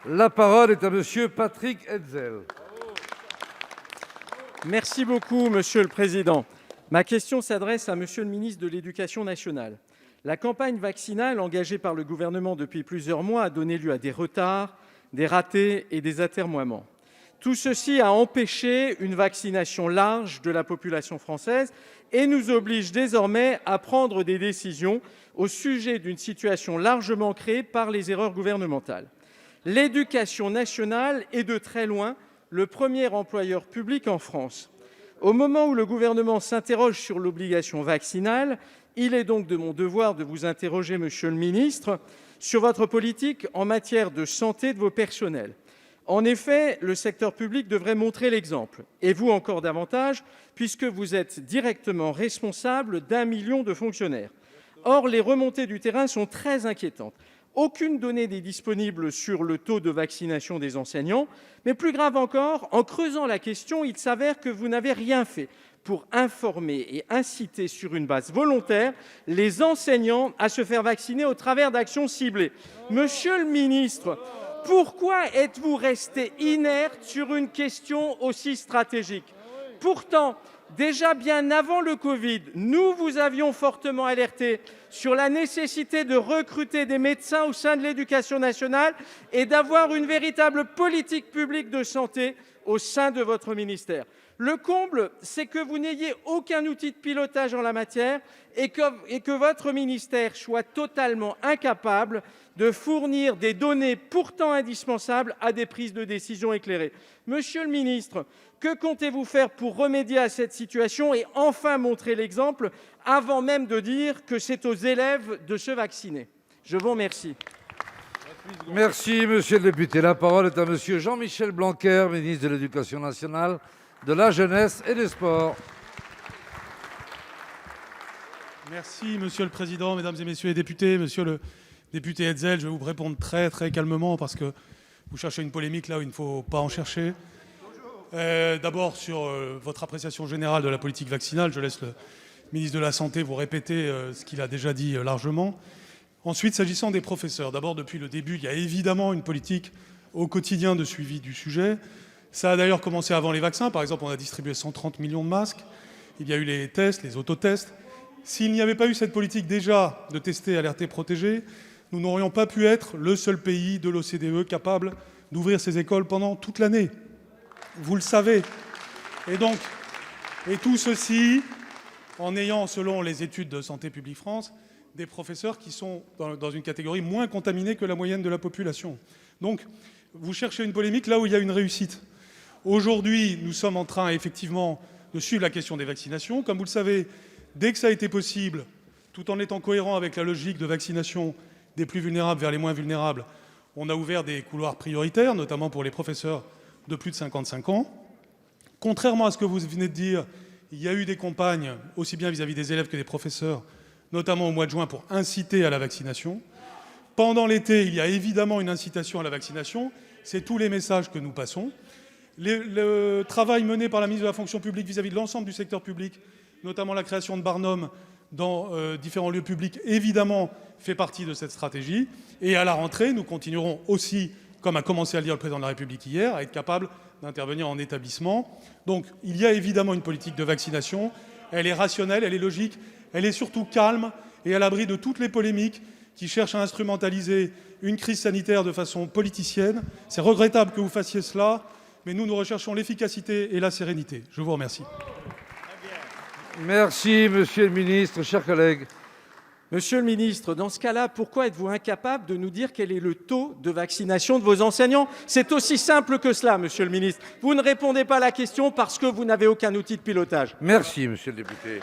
La parole est à monsieur Patrick Hetzel. Merci beaucoup, Monsieur le Président. Ma question s'adresse à Monsieur le ministre de l'Éducation nationale. La campagne vaccinale engagée par le Gouvernement depuis plusieurs mois a donné lieu à des retards, des ratés et des atermoiements. Tout ceci a empêché une vaccination large de la population française et nous oblige désormais à prendre des décisions au sujet d'une situation largement créée par les erreurs gouvernementales. L'éducation nationale est de très loin le premier employeur public en France. Au moment où le Gouvernement s'interroge sur l'obligation vaccinale, il est donc de mon devoir de vous interroger, monsieur le ministre, sur votre politique en matière de santé de vos personnels. En effet, le secteur public devrait montrer l'exemple, et vous encore davantage, puisque vous êtes directement responsable d'1 million de fonctionnaires. Or, les remontées du terrain sont très inquiétantes. Aucune donnée n'est disponible sur le taux de vaccination des enseignants, mais plus grave encore, en creusant la question, il s'avère que vous n'avez rien fait pour informer et inciter sur une base volontaire les enseignants à se faire vacciner au travers d'actions ciblées. Monsieur le ministre, pourquoi êtes-vous resté inerte sur une question aussi stratégique ? Pourtant, déjà bien avant le Covid, nous vous avions fortement alerté sur la nécessité de recruter des médecins au sein de l'éducation nationale et d'avoir une véritable politique publique de santé au sein de votre ministère. Le comble, c'est que vous n'ayez aucun outil de pilotage en la matière et que votre ministère soit totalement incapable de fournir des données pourtant indispensables à des prises de décision éclairées. Monsieur le ministre, que comptez-vous faire pour remédier à cette situation et enfin montrer l'exemple avant même de dire que c'est aux élèves de se vacciner ? Je vous remercie. Merci, monsieur le député. La parole est à monsieur Jean-Michel Blanquer, ministre de l'Éducation nationale, de la jeunesse et des sports. Merci, monsieur le président, mesdames et messieurs les députés. Monsieur le député Hetzel, je vais vous répondre très calmement parce que vous cherchez une polémique là où il ne faut pas en chercher. D'abord, sur votre appréciation générale de la politique vaccinale, je laisse le ministre de la Santé vous répéter ce qu'il a déjà dit largement. Ensuite, s'agissant des professeurs, d'abord, depuis le début, il y a évidemment une politique au quotidien de suivi du sujet. Ça a d'ailleurs commencé avant les vaccins. Par exemple, on a distribué 130 millions de masques. Il y a eu les tests, les autotests. S'il n'y avait pas eu cette politique déjà de tester, alerter, protéger, nous n'aurions pas pu être le seul pays de l'OCDE capable d'ouvrir ses écoles pendant toute l'année. Vous le savez. Et tout ceci en ayant, selon les études de Santé publique France, des professeurs qui sont dans une catégorie moins contaminée que la moyenne de la population. Donc, vous cherchez une polémique là où il y a une réussite. Aujourd'hui, nous sommes en train, effectivement, de suivre la question des vaccinations. Comme vous le savez, dès que ça a été possible, tout en étant cohérent avec la logique de vaccination des plus vulnérables vers les moins vulnérables, on a ouvert des couloirs prioritaires, notamment pour les professeurs de plus de 55 ans. Contrairement à ce que vous venez de dire, il y a eu des campagnes, aussi bien vis-à-vis des élèves que des professeurs, notamment au mois de juin, pour inciter à la vaccination. Pendant l'été, il y a évidemment une incitation à la vaccination. C'est tous les messages que nous passons. Le travail mené par la ministre de la fonction publique vis-à-vis de l'ensemble du secteur public, notamment la création de Barnum dans différents lieux publics, évidemment, fait partie de cette stratégie. Et à la rentrée, nous continuerons aussi, comme a commencé à le dire le président de la République hier, à être capables d'intervenir en établissement. Donc, il y a évidemment une politique de vaccination. Elle est rationnelle, elle est logique, elle est surtout calme et à l'abri de toutes les polémiques qui cherchent à instrumentaliser une crise sanitaire de façon politicienne. C'est regrettable que vous fassiez cela, mais nous recherchons l'efficacité et la sérénité. Je vous remercie. Merci, monsieur le ministre. Chers collègues, Monsieur le ministre, dans ce cas-là, pourquoi êtes-vous incapable de nous dire quel est le taux de vaccination de vos enseignants ? C'est aussi simple que cela, monsieur le ministre. Vous ne répondez pas à la question parce que vous n'avez aucun outil de pilotage. merci, monsieur le député.